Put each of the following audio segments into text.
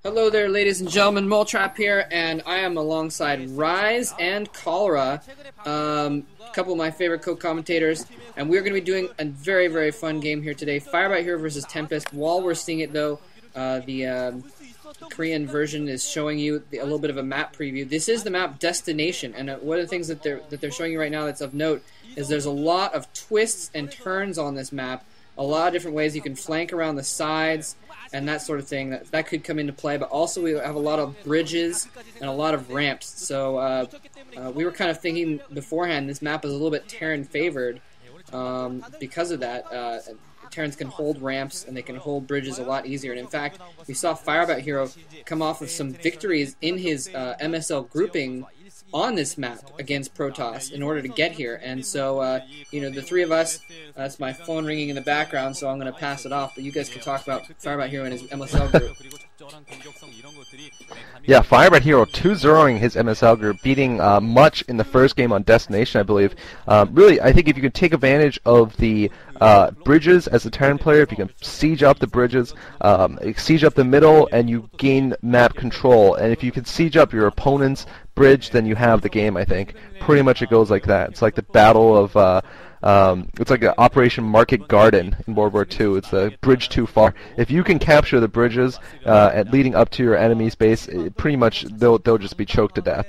Hello there, ladies and gentlemen. Moletrap here, and I am alongside Rise and Cholera, a couple of my favorite co-commentators, and we're going to be doing a very, very fun game here today. Firebathero versus Tempest. While we're seeing it, though, the Korean version is showing you a little bit of a map preview. This is the map Destination, and one of the things that they're showing you right now that's of note is there's a lot of twists and turns on this map. A lot of different ways you can flank around the sides and that sort of thing. That could come into play, but also we have a lot of bridges and a lot of ramps. So we were kind of thinking beforehand this map is a little bit Terran favored because of that. Terrans can hold ramps and they can hold bridges a lot easier. And in fact, we saw Firebathero come off of some victories in his MSL grouping on this map against Protoss in order to get here. And so, you know, the three of us, that's my phone ringing in the background, so I'm going to pass it off, but you guys can talk about Firebathero and his MSL group. Yeah, Firebathero 2-0ing his MSL group, beating Much in the first game on Destination, I believe. Really, I think if you can take advantage of the bridges as a Terran player, if you can siege up the bridges, siege up the middle, and you gain map control, and if you can siege up your opponent's bridge, then you have the game, I think. Pretty much it goes like that. It's like the battle of... it's like an Operation Market Garden in World War II. It's the bridge too far. If you can capture the bridges leading up to your enemy's base, pretty much they'll just be choked to death.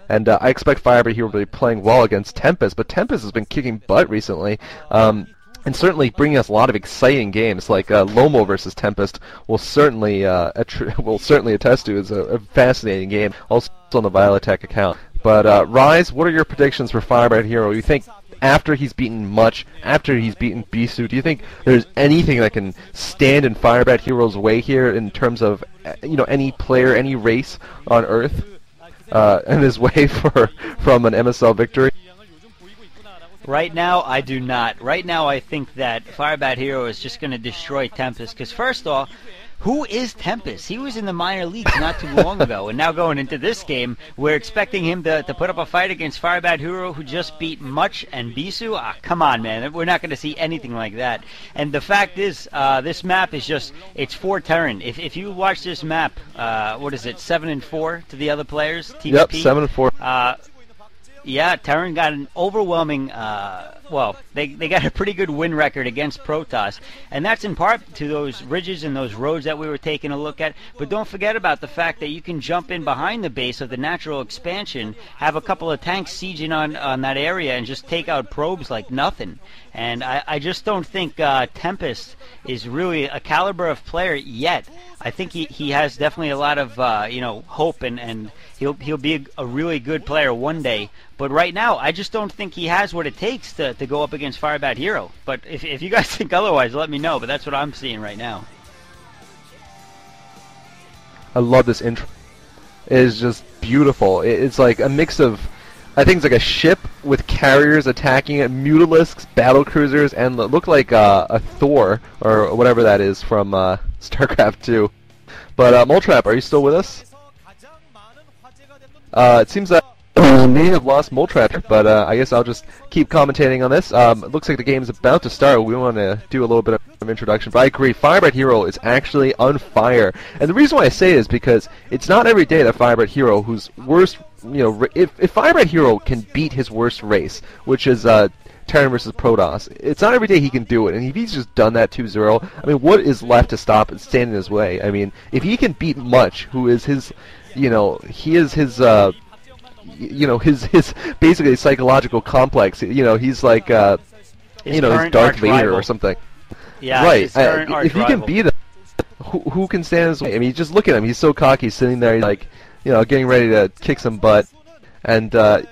And I expect Firebathero to be playing well against Tempest, but Tempest has been kicking butt recently. And certainly bringing us a lot of exciting games, like Lomo versus Tempest will certainly attest to is a fascinating game, also on the Violotech account. But Rise, what are your predictions for Firebathero? You think after he's beaten Much, after he's beaten Bisu, do you think there's anything that can stand in Firebathero's way here in terms of any player, any race on Earth in his way from an MSL victory? Right now, I do not. Right now, I think that Firebathero is just going to destroy Tempest. Because first off, who is Tempest? He was in the minor leagues not too long ago. And now going into this game, we're expecting him to put up a fight against Firebathero, who just beat Much and Bisu. Ah, come on, man. We're not going to see anything like that. And the fact is, this map is just, it's for Terran. If you watch this map, what is it, 7-4 to the other players? TVP? Yep, 7-4. Yeah, Terran got an overwhelming, well, they got a pretty good win record against Protoss, and that's in part to those ridges and those roads that we were taking a look at, but don't forget about the fact that you can jump in behind the base of the natural expansion, have a couple of tanks sieging on that area, and just take out probes like nothing. And I just don't think Tempest is really a caliber of player yet. I think he has definitely a lot of hope, and he'll be a really good player one day. But right now, I just don't think he has what it takes to go up against Firebathero. But if you guys think otherwise, let me know. But that's what I'm seeing right now. I love this intro. It is just beautiful. It's like a mix of, I think it's like a ship with carriers attacking it, mutalisks, battle cruisers, and look like a Thor or whatever that is from StarCraft 2. But Moletrap, are you still with us? It seems that we may have lost Moletrap, but I guess I'll just keep commentating on this. It looks like the game is about to start. We want to do a little bit of introduction, but I agree, Firebathero is actually on fire. And the reason why I say it is because it's not every day that Firebathero, whose worst, if Firebathero can beat his worst race, which is Terran versus Protoss, it's not every day he can do it. And if he's just done that 2-0, I mean, what is left to stop and stand in his way? I mean, if he can beat Much, who is his, he is his, his basically psychological complex. He's like, his Darth Vader rival. Or something. Yeah, right. His current if he can beat him, who can stand his way? I mean, just look at him. He's so cocky, sitting there, like, getting ready to kick some butt. And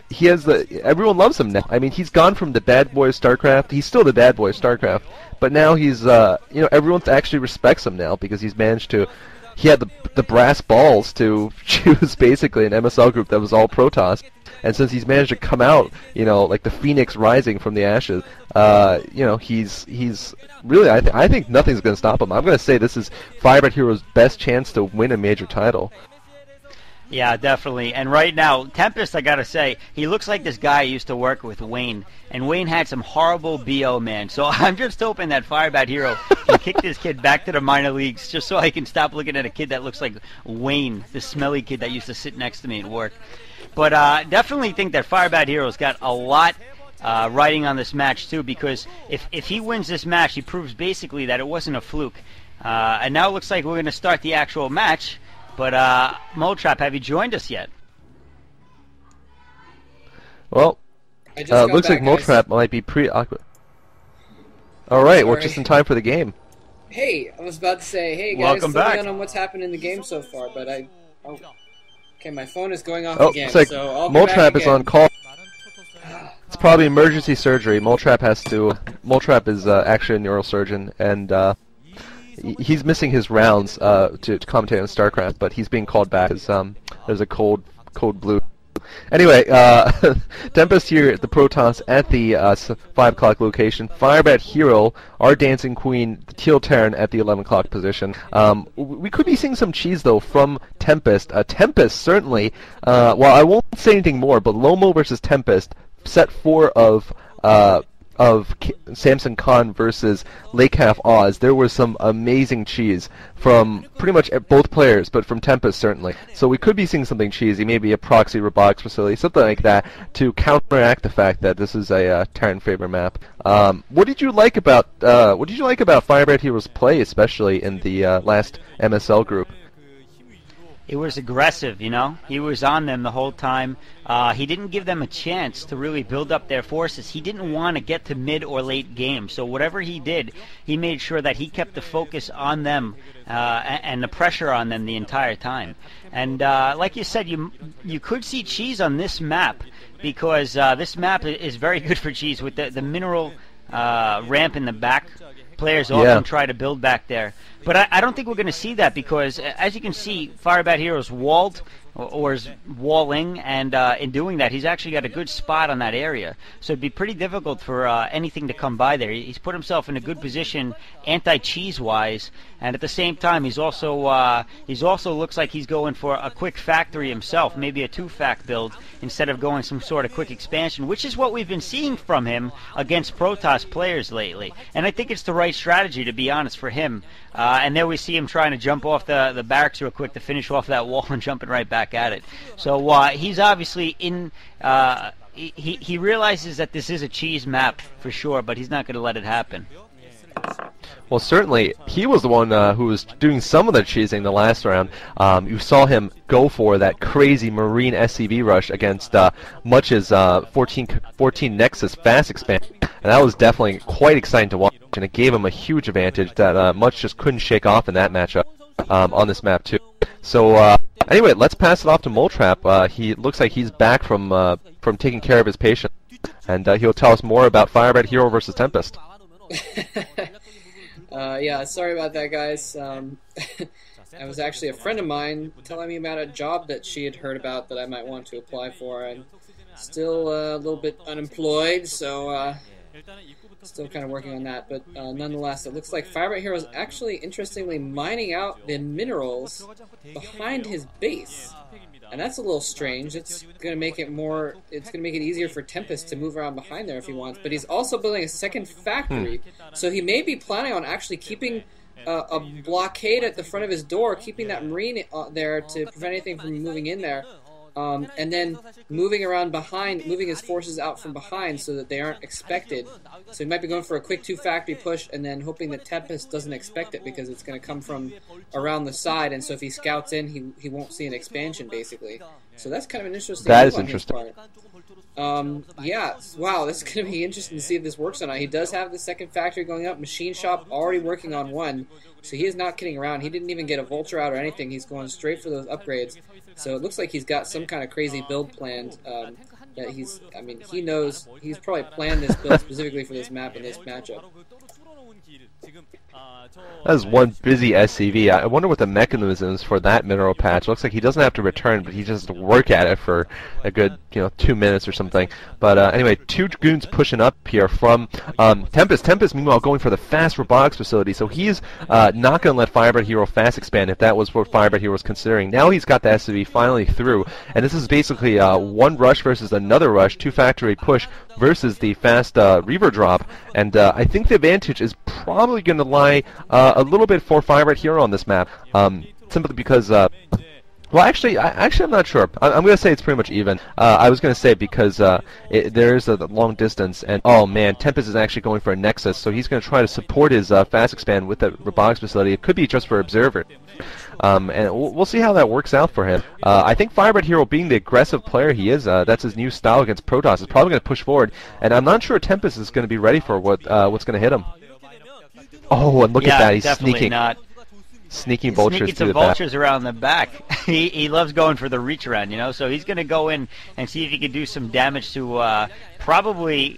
he has everyone loves him now. I mean, he's gone from the bad boy of StarCraft. He's still the bad boy of StarCraft, but now he's, everyone actually respects him now because he's managed to. He had the brass balls to choose basically an MSL group that was all Protoss, and since he's managed to come out, like the phoenix rising from the ashes, he's really. I think nothing's going to stop him. I'm going to say this is Firebathero's best chance to win a major title. Yeah, definitely. And right now, Tempest, I gotta say, he looks like this guy I used to work with, Wayne. And Wayne had some horrible BO, man. So I'm just hoping that Firebathero can kick this kid back to the minor leagues just so I can stop looking at a kid that looks like Wayne, the smelly kid that used to sit next to me at work. But definitely think that Firebathero's got a lot riding on this match, too, because if he wins this match, he proves basically that it wasn't a fluke. And now it looks like we're going to start the actual match. But, Moletrap, have you joined us yet? Well, looks like Moletrap might be pretty awkward. Alright, we're just in time for the game. Hey, I was about to say, hey guys, Welcome back. on what's happened in the game so far, but okay, my phone is going off again, looks like so I'll be Moletrap back is on call. It's probably emergency surgery. Moletrap is actually a neurosurgeon, and he's missing his rounds to commentate on StarCraft, but he's being called back as there's a code blue. Anyway, Tempest here at the Protons at the 5 o'clock location. Firebathero, our dancing queen, the Teal Terran at the 11 o'clock position. We could be seeing some cheese, though, from Tempest. Tempest, certainly, well, I won't say anything more, but Lomo versus Tempest, set 4 of Samson Khan versus Lake Half Oz, there was some amazing cheese from pretty much both players, but from Tempest certainly. So we could be seeing something cheesy, maybe a proxy robotics facility, something like that, to counteract the fact that this is a Terran favorite map. What did you like about Firebathero's play, especially in the last MSL group? It was aggressive, you know. He was on them the whole time. He didn't give them a chance to really build up their forces. He didn't want to get to mid or late game. So whatever he did, he made sure that he kept the focus on them and the pressure on them the entire time. And like you said, you could see cheese on this map because this map is very good for cheese with the mineral ramp in the back. Players often try to build back there. But I don't think we're going to see that because, as you can see, Firebathero's walled or is walling, and in doing that, he's actually got a good spot on that area. So it'd be pretty difficult for anything to come by there. He's put himself in a good position anti-cheese-wise, and at the same time, he's also looks like he's going for a quick factory himself, maybe a 2-fact build instead of going some sort of quick expansion, which is what we've been seeing from him against Protoss players lately. And I think it's the right strategy, to be honest, for him. And there we see him trying to jump off the barracks real quick to finish off that wall and jumping right back at it. So he's obviously in. He realizes that this is a cheese map for sure, but he's not going to let it happen. Well, certainly, he was the one who was doing some of the cheesing the last round. You saw him go for that crazy Marine SCV rush against Much's 14 Nexus fast expansion, and that was definitely quite exciting to watch, and it gave him a huge advantage that Much just couldn't shake off in that matchup on this map, too. So, anyway, let's pass it off to Moletrap. He looks like he's back from taking care of his patient, and he'll tell us more about Firebathero versus Tempest. Yeah, sorry about that, guys. It was actually a friend of mine telling me about a job that she had heard about that I might want to apply for. I'm still a little bit unemployed, so still kind of working on that. But nonetheless, it looks like Firebathero is actually, interestingly, mining out the minerals behind his base. And that's a little strange. It's going to make it more. It's going to make it easier for Tempest to move around behind there if he wants. But he's also building a second factory, so he may be planning on actually keeping a blockade at the front of his door, keeping that marine there to prevent anything from moving in there, and then moving around behind, moving his forces out from behind so that they aren't expected. So he might be going for a quick 2-factory push and then hoping that Tempest doesn't expect it because it's going to come from around the side, and so if he scouts in, he won't see an expansion, basically. So that's kind of an interesting move on his part. Yeah, wow, this is going to be interesting to see if this works or not. He does have the second factory going up, machine shop already working on one, so he is not kidding around. He didn't even get a vulture out or anything. He's going straight for those upgrades. So it looks like he's got some kind of crazy build planned. That he knows, he's probably planned this build specifically for this map and this matchup. That is one busy SCV. I wonder what the mechanisms for that mineral patch. Looks like he doesn't have to return, but he just has to work at it for a good, 2 minutes or something. But anyway, 2 goons pushing up here from Tempest. Tempest, meanwhile, going for the fast robotics facility. So he's not going to let Firebathero fast expand if that was what Firebathero was considering. Now he's got the SCV finally through, and this is basically one rush versus another rush, 2 factory push versus the fast Reaver drop. And I think the advantage is probably going to lie a little bit for Firebathero on this map, simply because, well, actually, I'm not sure. I'm going to say it's pretty much even. I was going to say because there's a long distance, and oh man, Tempest is actually going for a Nexus, so he's going to try to support his fast expand with the robotics facility. It could be just for Observer. And we'll see how that works out for him. I think Firebathero, being the aggressive player he is, that's his new style against Protoss, is probably going to push forward, and I'm not sure Tempest is going to be ready for what's going to hit him. Oh, and look at that, he's sneaking. Sneaking vultures sneaking through some the back. vultures around the back. He loves going for the reach around, so he's going to go in and see if he can do some damage to probably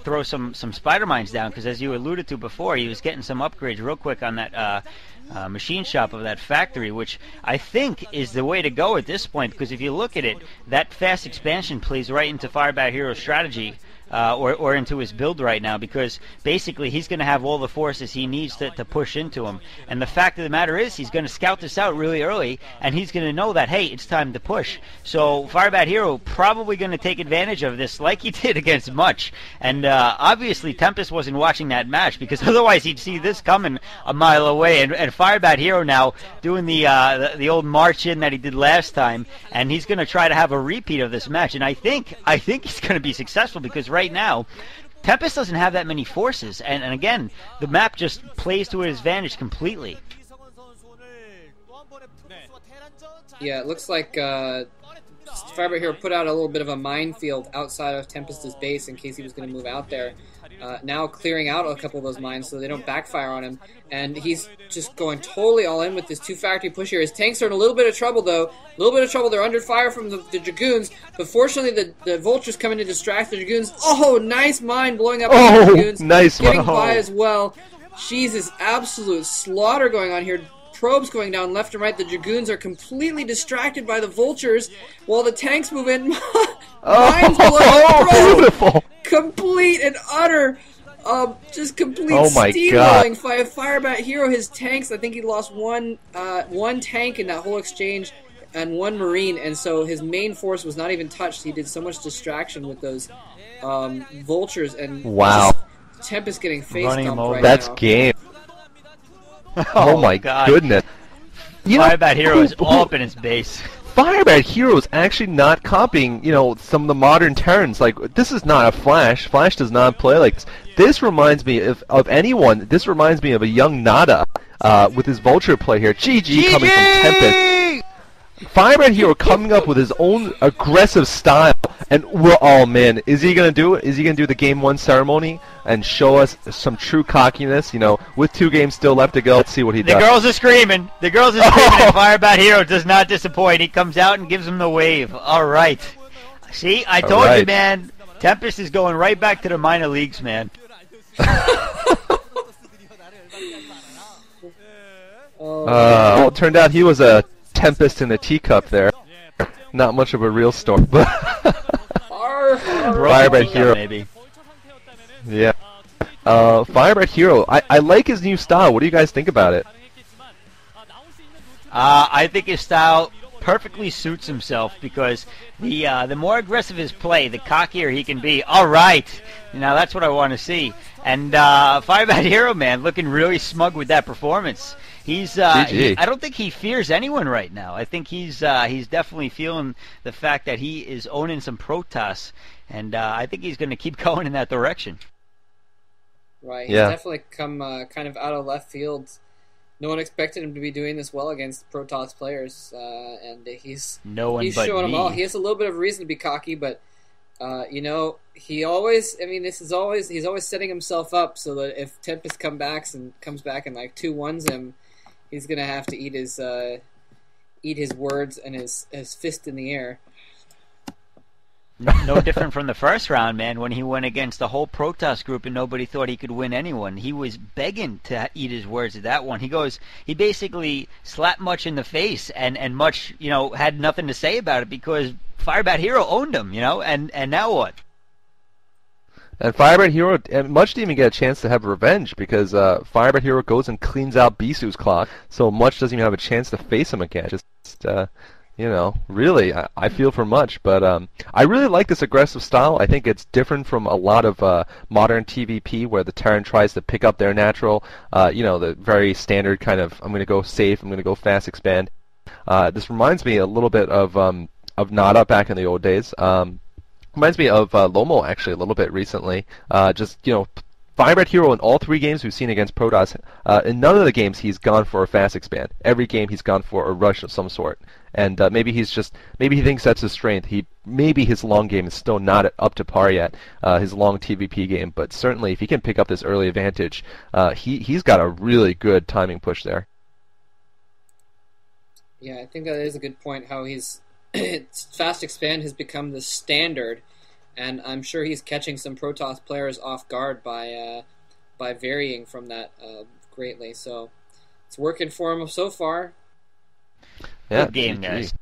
throw some spider mines down, because as you alluded to before, he was getting some upgrades real quick on that machine shop of that factory, which I think is the way to go at this point, because if you look at it, that fast expansion plays right into Firebathero's strategy. Or into his build right now, because basically he's going to have all the forces he needs to push into him. And the fact of the matter is, he's going to scout this out really early, and he's going to know that, hey, it's time to push. So Firebathero probably going to take advantage of this like he did against Much. And obviously Tempest wasn't watching that match, because otherwise he'd see this coming a mile away. And Firebathero now doing the old march in that he did last time, and he's going to try to have a repeat of this match. And I think he's going to be successful, because right now Tempest doesn't have that many forces, and again, the map just plays to his advantage completely. Yeah, it looks like Firebathero put out a little bit of a minefield outside of Tempest's base in case he was going to move out there. Now clearing out a couple of those mines so they don't backfire on him. And he's just going totally all in with this 2 factory push here. His tanks are in a little bit of trouble, though. A little bit of trouble. They're under fire from the Dragoons. But fortunately, the Vultures come in to distract the Dragoons. Oh, nice mine blowing up the Dragoons. Nice getting by as well. Jesus, absolute slaughter going on here. Probes going down left and right. The Dragoons are completely distracted by the Vultures while the tanks move in. Mines blowing up. Beautiful. Complete and utter, just complete steamrolling by Firebathero. His tanks, I think he lost one tank in that whole exchange and 1 Marine, and so his main force was not even touched. He did so much distraction with those Vultures, and wow. Tempest getting face dumped right That's now. game. Oh my goodness. Firebathero is all up in his base. Firebathero is actually not copying, some of the modern turns. Like, this is not a Flash. Flash does not play like this. This reminds me of anyone. This reminds me of a young Nada with his Vulture play here. GG coming from Tempest. Firebathero coming up with his own aggressive style, and man, is he gonna do it? Is he gonna do the game 1 ceremony and show us some true cockiness? With 2 games still left to go, let's see what he does. The girls are screaming. And Firebathero does not disappoint. He comes out and gives him the wave. All right. See, I told you, man. Tempest is going right back to the minor leagues, man. Well, it turned out he was a Tempest in a teacup there. Not much of a real story, but Firebathero, maybe. Yeah. Firebathero, I like his new style. What do you guys think about it? I think his style perfectly suits himself, because the more aggressive his play, the cockier he can be. All right, now that's what I want to see. And Firebathero, man, looking really smug with that performance. I don't think he fears anyone right now. I think he's definitely feeling the fact that he is owning some Protoss, and I think he's going to keep going in that direction. Right, he's definitely come kind of out of left field. No one expected him to be doing this well against Protoss players, and he's showing them all. He has a little bit of reason to be cocky, but he always. I mean, he's always setting himself up so that if Tempest comes back and like 2-1s him, he's gonna have to eat his words and his fist in the air. No different from the first round, man, when he went against the whole Protoss group and nobody thought he could win anyone. He was begging to eat his words at that one. He basically slapped Much in the face, and Much, had nothing to say about it because Firebathero owned him, and now what? And Firebathero, and Much didn't even get a chance to have revenge because Firebathero goes and cleans out Bisu's clock, so Much doesn't even have a chance to face him again. Really, I feel for Much, but I really like this aggressive style. I think it's different from a lot of modern TVP where the Terran tries to pick up their natural, the very standard kind of, I'm going to go safe, I'm going to go fast expand. This reminds me a little bit of Nada back in the old days. Reminds me of Lomo actually a little bit recently. Firebathero in all 3 games we've seen against Protoss, in none of the games he's gone for a fast expand. Every game he's gone for a rush of some sort. And maybe he thinks that's his strength. Maybe his long game is still not up to par yet, his long TVP game. But certainly, if he can pick up this early advantage, he's got a really good timing push there. Yeah, I think that is a good point. How he's fast expand has become the standard, and I'm sure he's catching some Protoss players off guard by varying from that greatly. So it's working for him so far. Yeah, good game, guys.